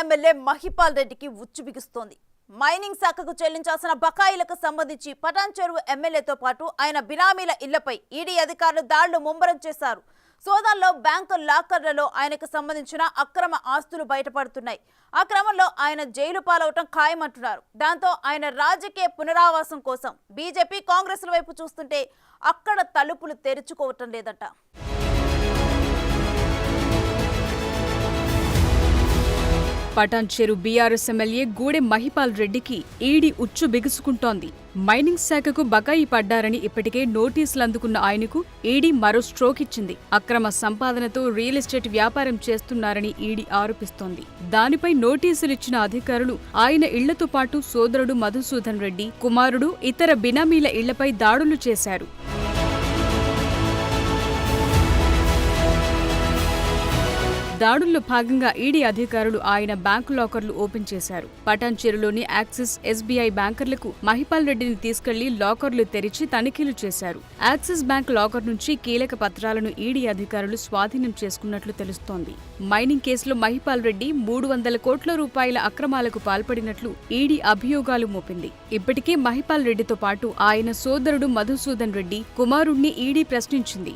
MLA Mahipal రెడ్డికి ఉచ్చు బిగుస్తోంది. Mining శాఖకు చెల్లించాల్సిన బకాయిలకు సంబంధించి పటాన్ చెరువు ఎమ్మెల్యేతో పాటు ఆయన బినామీల ఇళ్లపై ఈడీ అధికారులు దాడులు ముమ్మరం చేశారు. సోదాల్లో బ్యాంకు లాకర్లలో ఆయనకు సంబంధించిన అక్రమ ఆస్తులు బయటపడుతున్నాయి. ఆ క్రమంలో ఆయన జైలు పాలవటం ఖాయమంటున్నారు. దాంతో ఆయన రాజకీయ పునరావాసం కోసం బీజేపీ కాంగ్రెస్ల వైపు చూస్తుంటే అక్కడ తలుపులు తెరుచుకోవటం లేదట. పటాన్ చెరు బీఆర్ఎస్ ఎమ్మెల్యే గూడెం మహిపాల్ రెడ్డికి ఈడీ ఉచ్చు బిగుసుకుంటోంది. మైనింగ్ శాఖకు బకాయి పడ్డారని ఇప్పటికే నోటీసులు అందుకున్న ఆయనకు ఈడీ మరో స్ట్రోక్ ఇచ్చింది. అక్రమ సంపాదనతో రియల్ ఎస్టేట్ వ్యాపారం చేస్తున్నారని ఈడీ ఆరోపిస్తోంది. దానిపై నోటీసులిచ్చిన అధికారులు ఆయన ఇళ్లతో పాటు సోదరుడు మధుసూదన్ రెడ్డి, కుమారుడు, ఇతర బినామీల ఇళ్లపై దాడులు చేశారు. దాడుల్లో భాగంగా ఈడీ అధికారులు ఆయన బ్యాంకు లాకర్లు ఓపెన్ చేశారు. పటాన్ చెరులోని యాక్సిస్, ఎస్బీఐ బ్యాంకర్లకు మహిపాల్ రెడ్డిని తీసుకెళ్లి లాకర్లు తెరిచి తనిఖీలు చేశారు. యాక్సిస్ బ్యాంక్ లాకర్ నుంచి కీలక పత్రాలను ఈడీ అధికారులు స్వాధీనం చేసుకున్నట్లు తెలుస్తోంది. మైనింగ్ కేసులో మహిపాల్ రెడ్డి 300 కోట్ల రూపాయల అక్రమాలకు పాల్పడినట్లు ఈడీ అభియోగాలు మోపింది. ఇప్పటికే మహిపాల్ రెడ్డితో పాటు ఆయన సోదరుడు మధుసూదన్ రెడ్డి, కుమారుణ్ణి ఈడీ ప్రశ్నించింది.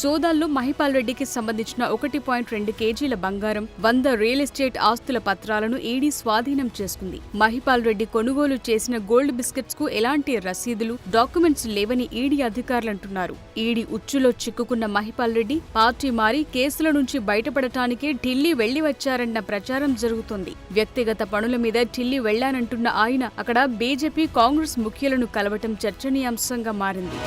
సోదాల్లో మహిపాల్ రెడ్డికి సంబంధించిన 1.2 కేజీల బంగారం, 100 రియల్ ఎస్టేట్ ఆస్తుల పత్రాలను ఈడీ స్వాధీనం చేసుకుంది. మహిపాల్ రెడ్డి కొనుగోలు చేసిన గోల్డ్ బిస్కెట్స్ కు ఎలాంటి రసీదులు, డాక్యుమెంట్స్ లేవని ఈడీ అధికారులంటున్నారు. ఈడీ ఉచ్చులో చిక్కుకున్న మహిపాల్ రెడ్డి పార్టీ మారి కేసుల నుంచి బయటపడటానికే ఢిల్లీ వెళ్లి వచ్చారన్న ప్రచారం జరుగుతోంది. వ్యక్తిగత పనుల మీద ఢిల్లీ వెళ్లానంటున్న ఆయన అక్కడ బీజేపీ, కాంగ్రెస్ ముఖ్యులను కలవటం చర్చనీయాంశంగా మారింది.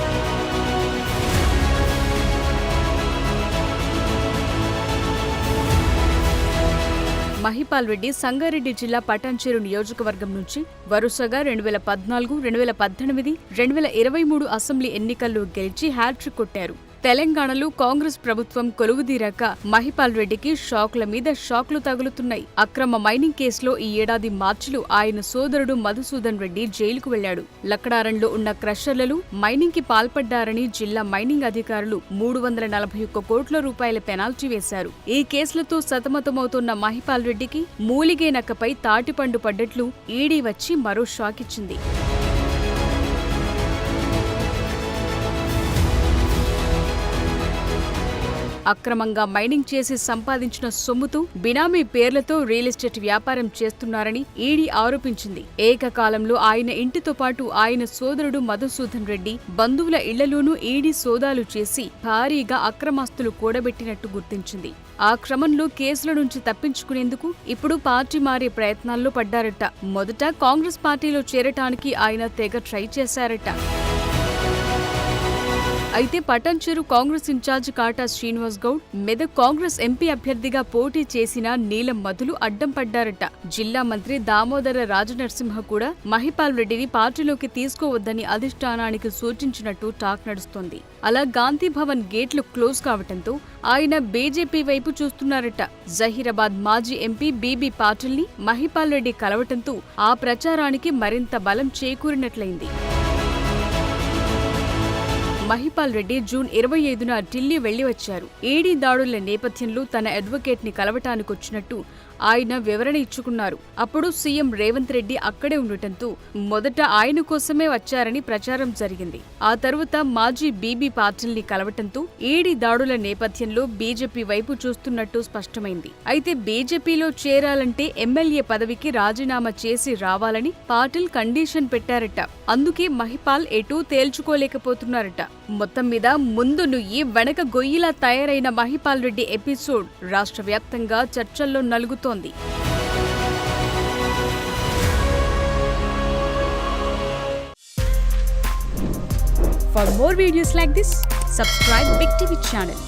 మహిపాల్ రెడ్డి సంగారెడ్డి జిల్లా పటాన్ చెరు నియోజకవర్గం నుంచి వరుసగా 2014, 2018, 2023 అసెంబ్లీ ఎన్నికల్లో గెలిచి హ్యాట్రిక్ కొట్టారు. తెలంగాణలో కాంగ్రెస్ ప్రభుత్వం కొలువుదీరాక మహిపాల్ రెడ్డికి షాక్ల మీద షాక్లు తగులుతున్నాయి. అక్రమ మైనింగ్ కేసులో ఈ ఏడాది మార్చిలో ఆయన సోదరుడు మధుసూదన్ రెడ్డి జైలుకు వెళ్లాడు. లక్కడారంలో ఉన్న క్రషర్లలో మైనింగ్ కి పాల్పడ్డారని జిల్లా మైనింగ్ అధికారులు 341 కోట్ల రూపాయల పెనాల్టీ వేశారు. ఈ కేసులతో సతమతమవుతున్న మహిపాల్ రెడ్డికి మూలిగే నక్కపై తాటిపండు పడ్డట్లు ఈడీ వచ్చి మరో షాక్ ఇచ్చింది. అక్రమంగా మైనింగ్ చేసి సంపాదించిన సొమ్ముతో బినామీ పేర్లతో రియల్ ఎస్టేట్ వ్యాపారం చేస్తున్నారని ఈడీ ఆరోపించింది. ఏకకాలంలో ఆయన ఇంటితో పాటు ఆయన సోదరుడు మధుసూదన్ రెడ్డి బంధువుల ఇళ్లలోనూ ఈడీ సోదాలు చేసి భారీగా అక్రమాస్తులు కూడబెట్టినట్టు గుర్తించింది. ఆ క్రమంలో కేసుల నుంచి తప్పించుకునేందుకు ఇప్పుడు పార్టీ మారే ప్రయత్నాల్లో పడ్డారట. మొదట కాంగ్రెస్ పార్టీలో చేరటానికి ఆయన తెగ ట్రై చేశారట. అయితే పటాన్ చెరు కాంగ్రెస్ ఇన్ఛార్జ్ కాటా శ్రీనివాస్ గౌడ్, మెదక్ కాంగ్రెస్ ఎంపీ అభ్యర్థిగా పోటీ చేసిన నీలం మధులు అడ్డం పడ్డారట. జిల్లా మంత్రి దామోదర రాజనరసింహ కూడా మహిపాల్ రెడ్డిని పార్టీలోకి తీసుకోవద్దని అధిష్టానానికి సూచించినట్టు టాక్ నడుస్తోంది. అలా గాంధీ భవన్ గేట్లు క్లోజ్ కావటంతో ఆయన బీజేపీ వైపు చూస్తున్నారట. జహీరాబాద్ మాజీ ఎంపీ బీబీ పాటిల్ని మహిపాల్ రెడ్డి కలవటంతో ఆ ప్రచారానికి మరింత బలం చేకూరినట్లయింది. మహిపాల్ రెడ్డి జూన్ 25న ఢిల్లీ వెళ్లి వచ్చారు. ఈడీ దాడుల నేపథ్యంలో తన అడ్వకేట్ ని కలవటానికొచ్చినట్టు ఆయన వివరణ ఇచ్చుకున్నారు. అప్పుడు సీఎం రేవంత్ రెడ్డి అక్కడే ఉండటంతో మొదట ఆయన కోసమే వచ్చారని ప్రచారం జరిగింది. ఆ తరువాత మాజీ బీబీ పాటిల్ని కలవటంతో ఈడీ దాడుల నేపథ్యంలో బీజేపీ వైపు చూస్తున్నట్టు స్పష్టమైంది. అయితే బీజేపీలో చేరాలంటే ఎమ్మెల్యే పదవికి రాజీనామా చేసి రావాలని పాటిల్ కండిషన్ పెట్టారట. అందుకే మహిపాల్ ఎటూ తేల్చుకోలేకపోతున్నారట. మొత్తం మీద ముందు నుయ్యి వెనక గొయ్యిలా తయారైన మహిపాల్ రెడ్డి ఎపిసోడ్ రాష్ట్ర వ్యాప్తంగా చర్చల్లో నలుగుతోంది. For more videos like this, subscribe Big TV channel.